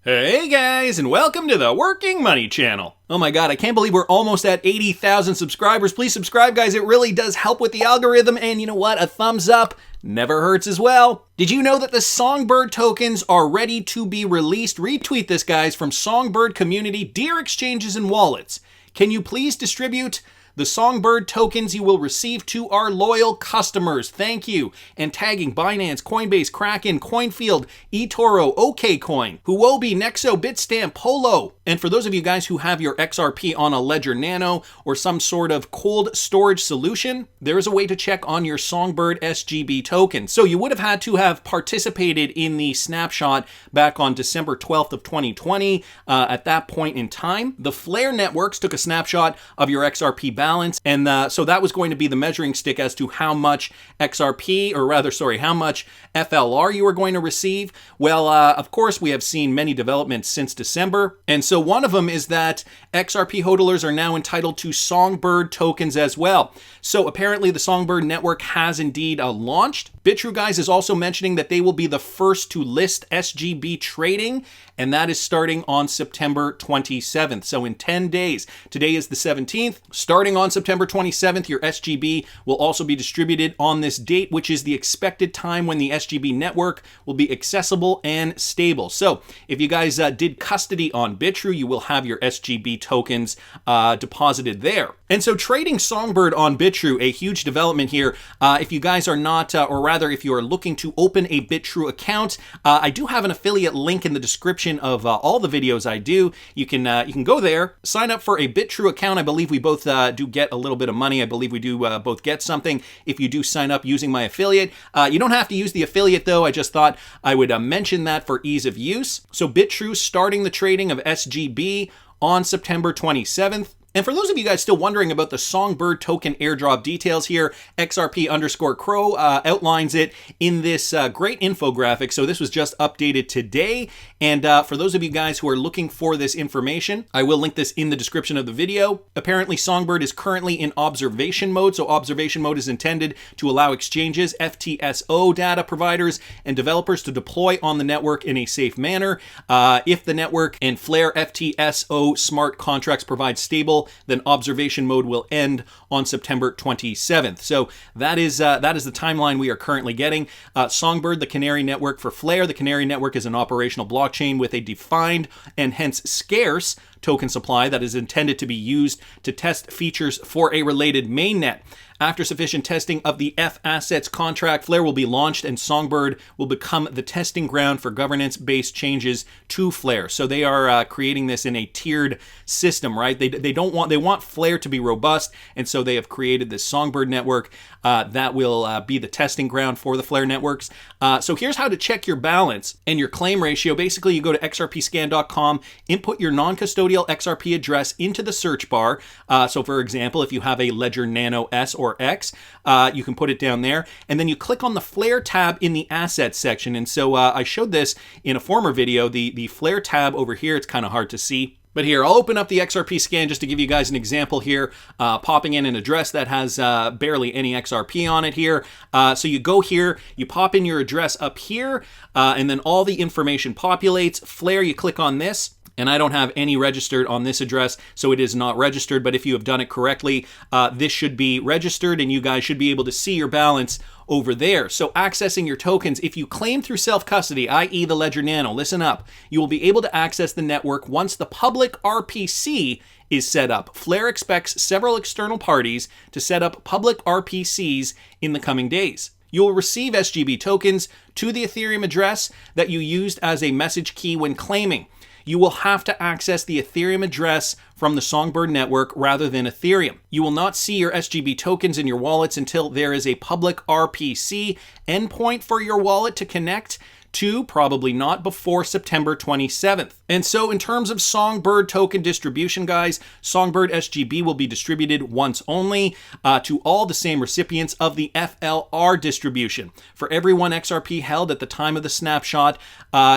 Hey guys, and welcome to the Working Money channel. Oh my god, I can't believe we're almost at 80,000 subscribers. Please subscribe, guys. It really does help with the algorithm, and you know what? A thumbs up never hurts as well. Did you know that the Songbird tokens are ready to be released? Retweet this, guys, from Songbird community, dear exchanges and wallets. Can you please distribute the Songbird tokens you will receive to our loyal customers? Thank you. And tagging Binance, Coinbase, Kraken, Coinfield, eToro, OKCoin, Huobi, Nexo, Bitstamp, Polo. And for those of you guys who have your XRP on a Ledger Nano or some sort of cold storage solution, there is a way to check on your Songbird SGB token. So you would have had to have participated in the snapshot back on December 12th of 2020. At that point in time, the Flare networks took a snapshot of your XRP balance, and so that was going to be the measuring stick as to how much XRP, or rather, sorry, how much FLR you were going to receive. Well, of course, we have seen many developments since December, and so one of them is that XRP hodlers are now entitled to Songbird tokens as well. So apparently the Songbird network has indeed launched. Bitrue, guys, is also mentioning that they will be the first to list SGB trading, and that is starting on September 27th. So in 10 days. Today is the 17th. Starting on September 27th, your SGB will also be distributed on this date, which is the expected time when the SGB network will be accessible and stable. So if you guys did custody on Bitrue, you will have your SGB tokens deposited there. And so trading Songbird on Bitrue, a huge development here. If you guys are not, or rather if you are looking to open a Bitrue account, I do have an affiliate link in the description of all the videos I do. You can go there, sign up for a Bitrue account. I believe we both do get a little bit of money. I believe we do both get something if you do sign up using my affiliate. You don't have to use the affiliate though. I just thought I would mention that for ease of use. So Bitrue starting the trading of SGB on September 27th. And for those of you guys still wondering about the Songbird token airdrop details here, XRP_Crow outlines it in this great infographic. So this was just updated today. And for those of you guys who are looking for this information, I will link this in the description of the video. Apparently, Songbird is currently in observation mode. So observation mode is intended to allow exchanges, FTSO data providers, and developers to deploy on the network in a safe manner. If the network and Flare FTSO smart contracts provide stable, then observation mode will end on September 27th. So that is the timeline we are currently getting. Songbird, the canary network for Flare. The canary network is an operational blockchain with a defined and hence scarce token supply that is intended to be used to test features for a related mainnet. After sufficient testing of the F-Assets contract, Flare will be launched and Songbird will become the testing ground for governance-based changes to Flare. So they are creating this in a tiered system, right? They want Flare to be robust, and so they have created this Songbird network that will be the testing ground for the Flare networks. So here's how to check your balance and your claim ratio. Basically, you go to xrpscan.com, input your non-custodial XRP address into the search bar. So for example, if you have a Ledger Nano S or X, you can put it down there, and then you click on the Flare tab in the Assets section. And so I showed this in a former video, the Flare tab over here. It's kind of hard to see. But here, I'll open up the XRP scan just to give you guys an example here, popping in an address that has barely any XRP on it here. So you go here, you pop in your address up here, and then all the information populates. Flare, you click on this. And I don't have any registered on this address, so it is not registered. But if you have done it correctly, this should be registered, and you guys should be able to see your balance over there. So accessing your tokens, if you claim through self-custody, i.e. the Ledger Nano, listen up, you will be able to access the network once the public RPC is set up. Flare expects several external parties to set up public RPCs in the coming days. You will receive SGB tokens to the Ethereum address that you used as a message key when claiming. You will have to access the Ethereum address from the Songbird network rather than Ethereum. You will not see your SGB tokens in your wallets until there is a public RPC endpoint for your wallet to connect to, probably not before September 27th. And so in terms of Songbird token distribution, guys, Songbird SGB will be distributed once only to all the same recipients of the FLR distribution. For every one XRP held at the time of the snapshot,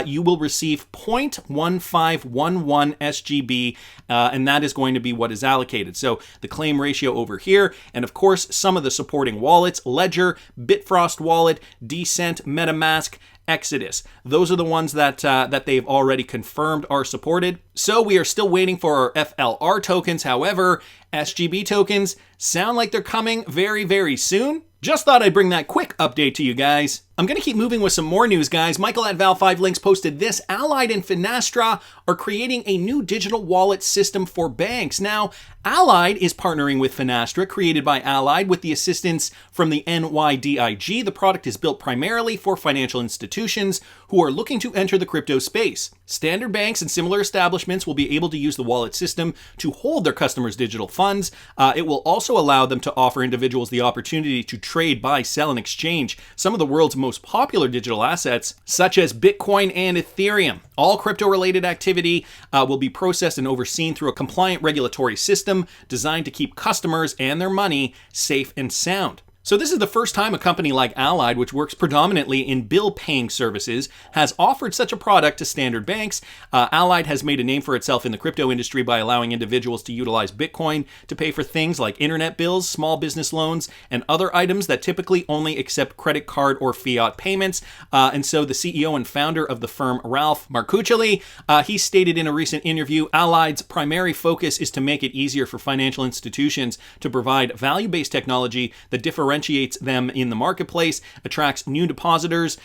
you will receive 0.1511 SGB, and that is going to be what is allocated. So the claim ratio over here, and of course, some of the supporting wallets, Ledger, Bitfrost Wallet, Decent, MetaMask, Exodus. Those are the ones that they've already confirmed are supported. So we are still waiting for our FLR tokens. However, SGB tokens sound like they're coming very, very soon. Just thought I'd bring that quick update to you guys. I'm going to keep moving with some more news, guys. Michael at Val5Links posted this. Allied and Finastra are creating a new digital wallet system for banks. Now, Allied is partnering with Finastra, created by Allied with the assistance from the NYDIG. The product is built primarily for financial institutions who are looking to enter the crypto space. Standard banks and similar establishments will be able to use the wallet system to hold their customers' digital funds. It will also allow them to offer individuals the opportunity to trade, buy, sell, and exchange some of the world's most popular digital assets, such as Bitcoin and Ethereum. All crypto-related activity will be processed and overseen through a compliant regulatory system designed to keep customers and their money safe and sound. So this is the first time a company like Allied, which works predominantly in bill-paying services, has offered such a product to standard banks. Allied has made a name for itself in the crypto industry by allowing individuals to utilize Bitcoin to pay for things like internet bills, small business loans, and other items that typically only accept credit card or fiat payments. And so the CEO and founder of the firm, Ralph Marcuccioli, he stated in a recent interview, Allied's primary focus is to make it easier for financial institutions to provide value-based technology that differentiates them in the marketplace, attracts new depositors,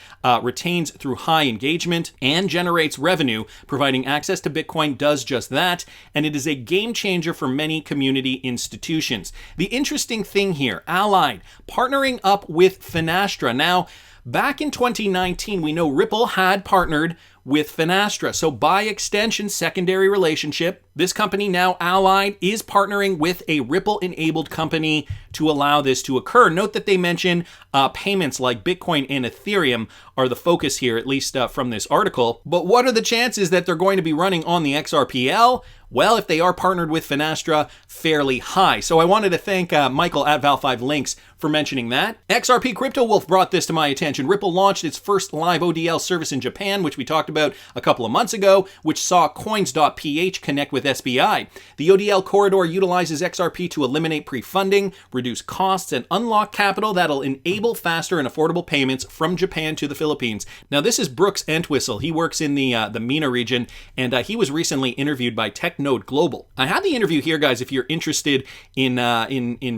retains through high engagement, and generates revenue. Providing access to Bitcoin does just that, and it is a game changer for many community institutions. The interesting thing here, Allied partnering up with Finastra. Now, back in 2019, we know Ripple had partnered with Finastra. So by extension, secondary relationship, this company, now Allied, is partnering with a Ripple-enabled company to allow this to occur. Note that they mention payments like Bitcoin and Ethereum are the focus here, at least from this article. But what are the chances that they're going to be running on the XRPL? Well, if they are partnered with Finastra, fairly high. So I wanted to thank Michael at Val5Links for mentioning that. XRP Crypto Wolf brought this to my attention. Ripple launched its first live ODL service in Japan, which we talked about a couple of months ago, which saw Coins.ph connect with SBI. The ODL corridor utilizes XRP to eliminate pre-funding, reduce costs, and unlock capital that'll enable faster and affordable payments from Japan to the Philippines. Now, this is Brooks Entwistle. He works in the MENA region, and he was recently interviewed by TechNode Global. I have the interview here, guys, if you're interested in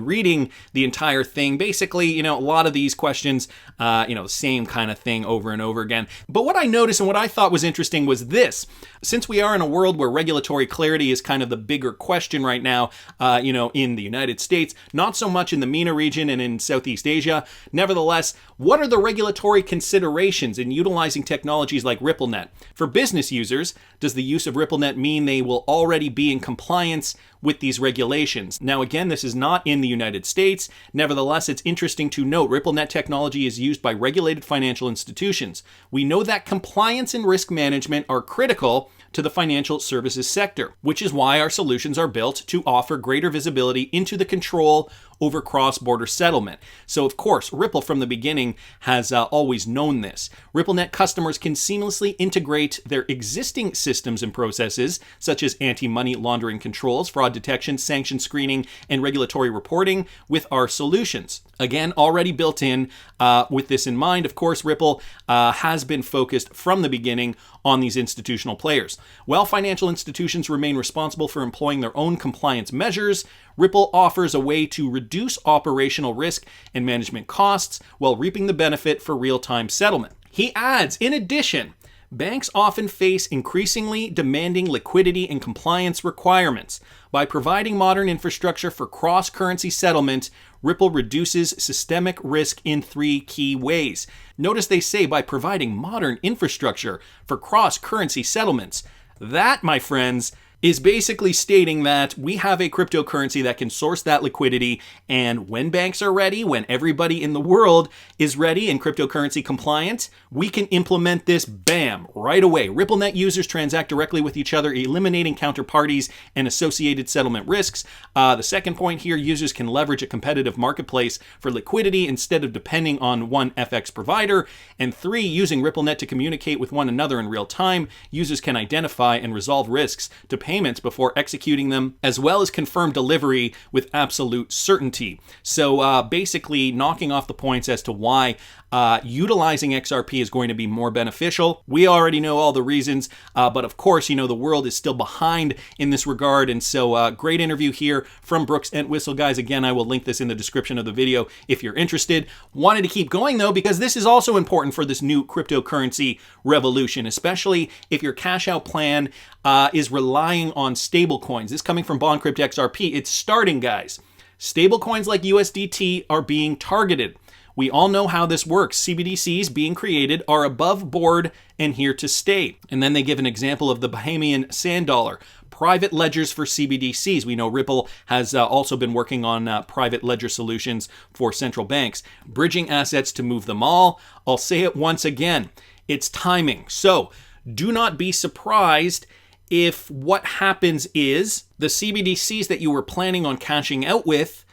reading the entire thing. Basically, a lot of these questions, same kind of thing over and over again. But what I noticed and what I thought was interesting was this. Since we are in a world where regulatory clarity is kind of the bigger question right now, in the United States, not so much in the MENA region and in Southeast Asia. Nevertheless, what are the regulatory considerations in utilizing technologies like RippleNet? For business users, does the use of RippleNet mean they will already be in compliance with these regulations? Now, again, this is not in the United States. Nevertheless, it's interesting to note RippleNet technology is used by regulated financial institutions. We know that compliance and risk management are critical to the financial services sector, which is why our solutions are built to offer greater visibility into the control over cross-border settlement. So, of course, Ripple from the beginning has always known this. RippleNet customers can seamlessly integrate their existing systems and processes, such as anti-money laundering controls, fraud detection, sanction screening, and regulatory reporting with our solutions. Again, already built in with this in mind. Of course, Ripple has been focused from the beginning on these institutional players. While financial institutions remain responsible for employing their own compliance measures, Ripple offers a way to reduce operational risk and management costs while reaping the benefit for real-time settlement. He adds, in addition, banks often face increasingly demanding liquidity and compliance requirements. By providing modern infrastructure for cross-currency settlement, Ripple reduces systemic risk in 3 key ways. Notice they say by providing modern infrastructure for cross-currency settlements. That, my friends, is basically stating that we have a cryptocurrency that can source that liquidity, and when banks are ready, when everybody in the world is ready and cryptocurrency compliant, we can implement this, bam, right away. RippleNet users transact directly with each other, eliminating counterparties and associated settlement risks. The second point here, users can leverage a competitive marketplace for liquidity instead of depending on one FX provider. And 3, using RippleNet to communicate with one another in real time, users can identify and resolve risks to payments before executing them, as well as confirm delivery with absolute certainty. So basically knocking off the points as to why utilizing XRP is going to be more beneficial. We already know all the reasons, but of course, the world is still behind in this regard. And so great interview here from Brooks Entwistle. Guys, again, I will link this in the description of the video if you're interested. Wanted to keep going though, because this is also important for this new cryptocurrency revolution, especially if your cash out plan is relying on stablecoins. This coming from BondCrypt XRP. It's starting, guys. Stablecoins like USDT are being targeted. We all know how this works. CBDCs being created are above board and here to stay. And then they give an example of the Bahamian sand dollar. Private ledgers for CBDCs. We know Ripple has also been working on private ledger solutions for central banks. Bridging assets to move them all. I'll say it once again. It's timing. So do not be surprised if what happens is the CBDCs that you were planning on cashing out with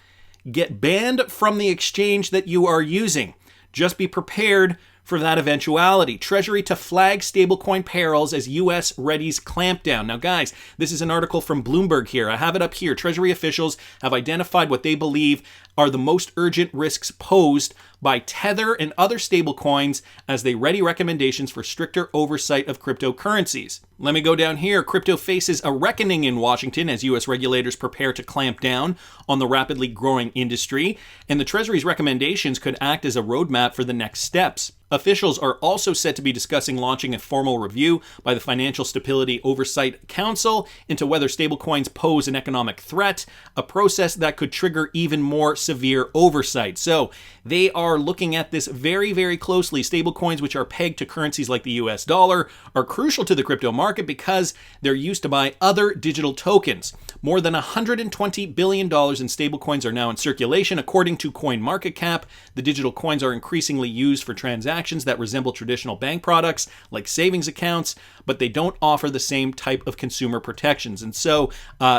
get banned from the exchange that you are using. Just be prepared for that eventuality. Treasury to flag stablecoin perils as U.S. readies clampdown. Now, guys, this is an article from Bloomberg here. I have it up here. Treasury officials have identified what they believe are the most urgent risks posed by Tether and other stablecoins as they ready recommendations for stricter oversight of cryptocurrencies. Let me go down here. Crypto faces a reckoning in Washington as U.S. regulators prepare to clamp down on the rapidly growing industry, and the Treasury's recommendations could act as a roadmap for the next steps. Officials are also set to be discussing launching a formal review by the Financial Stability Oversight Council into whether stablecoins pose an economic threat, a process that could trigger even more severe oversight. So they are looking at this very, very closely. Stablecoins, which are pegged to currencies like the US dollar, are crucial to the crypto market because they're used to buy other digital tokens. More than $120 billion in stablecoins are now in circulation. According to CoinMarketCap, the digital coins are increasingly used for transactions that resemble traditional bank products like savings accounts, but they don't offer the same type of consumer protections. And so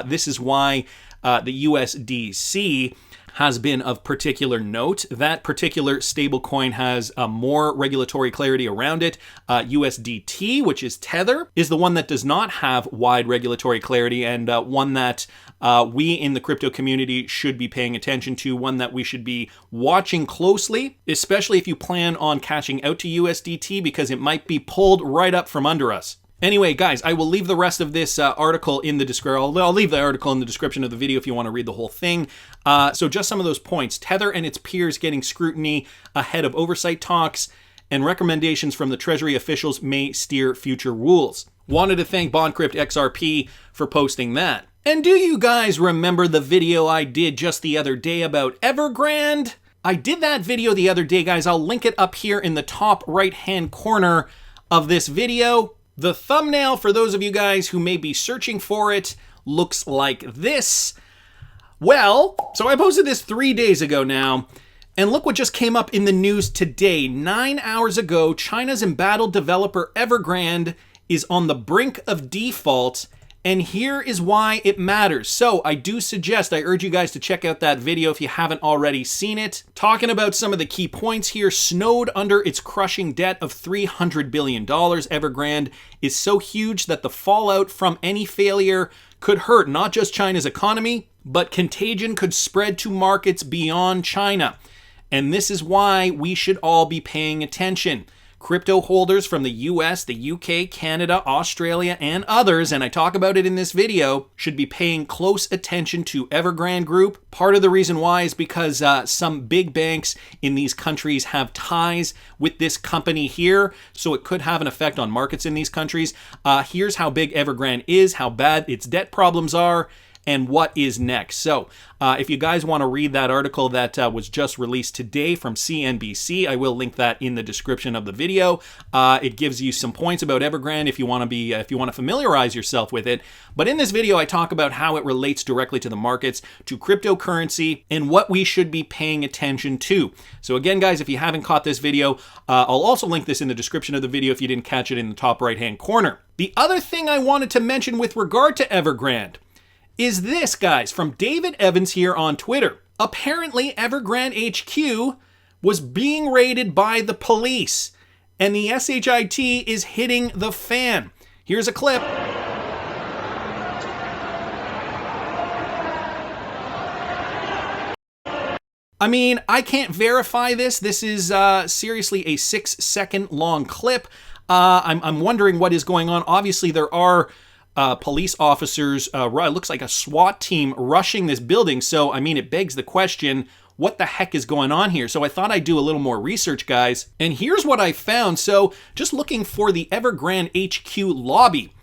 this is why the USDC has been of particular note. That particular stablecoin has more regulatory clarity around it. USDT, which is Tether, is the one that does not have wide regulatory clarity, and one that we in the crypto community should be paying attention to, one that we should be watching closely, especially if you plan on cashing out to USDT, because it might be pulled right up from under us. Anyway, guys, I will leave the rest of this article in the description. I'll leave the article in the description of the video if you want to read the whole thing. So just some of those points. Tether and its peers getting scrutiny ahead of oversight talks, and recommendations from the Treasury officials may steer future rules. Wanted to thank BondCrypt XRP for posting that. And do you guys remember the video I did just the other day about Evergrande? I did that video the other day, guys. I'll link it up here in the top right-hand corner of this video. The thumbnail, for those of you guys who may be searching for it, looks like this. Well, so I posted this 3 days ago now, and look what just came up in the news today. 9 hours ago, China's embattled developer Evergrande is on the brink of default, and here is why it matters. So I do suggest, I urge you guys to check out that video if you haven't already seen it. Talking about some of the key points here. Snowed under its crushing debt of $300 billion, Evergrande is so huge that the fallout from any failure could hurt not just China's economy, but contagion could spread to markets beyond China. And this is why we should all be paying attention. Crypto holders from the US, the UK, Canada, Australia, and others, and I talk about it in this video, should be paying close attention to Evergrande Group. Part of the reason why is because some big banks in these countries have ties with this company here, so it could have an effect on markets in these countries. Here's how big Evergrande is, how bad its debt problems are, and what is next. So if you guys want to read that article that was just released today from CNBC, I will link that in the description of the video. It gives you some points about Evergrande if you want to familiarize yourself with it. But in this video, I talk about how it relates directly to the markets, to cryptocurrency, and what we should be paying attention to. So again, guys, if you haven't caught this video, I'll also link this in the description of the video if you didn't catch it in the top right-hand corner. The other thing I wanted to mention with regard to Evergrande is this, guys, from David Evans here on Twitter. Apparently, Evergrande HQ was being raided by the police, and the SHIT is hitting the fan. Here's a clip. I mean, I can't verify this. This is seriously a 6-second long clip. I'm wondering what is going on. Obviously, there are police officers, it looks like a SWAT team rushing this building. So, I mean, it begs the question, what the heck is going on here? So I thought I'd do a little more research, guys. And here's what I found. So just looking for the Evergrande HQ lobby.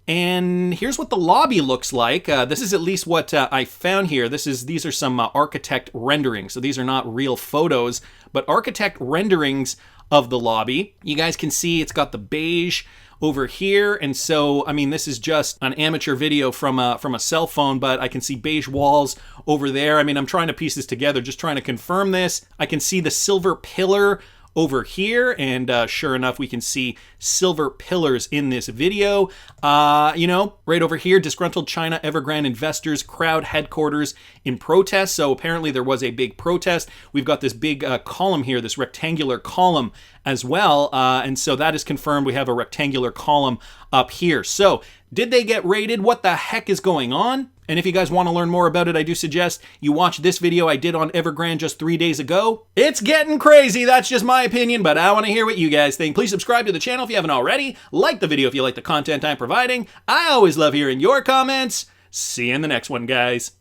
And here's what the lobby looks like. This is at least what I found here. These are some architect renderings. So these are not real photos, but architect renderings of the lobby. You guys can see it's got the beige over here, and so I mean this is just an amateur video from a cell phone, but I can see beige walls over there. I mean, I'm trying to piece this together, just trying to confirm this. I can see the silver pillar over here, and sure enough, we can see silver pillars in this video. Right over here, disgruntled China Evergrande investors crowd headquarters in protest. So apparently there was a big protest. We've got this big column here, this rectangular column as well. And so that is confirmed. We have a rectangular column up here. So did they get raided? What the heck is going on? And if you guys want to learn more about it, I do suggest you watch this video I did on Evergrande just 3 days ago. It's getting crazy. That's just my opinion, but I want to hear what you guys think. Please subscribe to the channel if you haven't already. Like the video if you like the content I'm providing. I always love hearing your comments. See you in the next one, guys.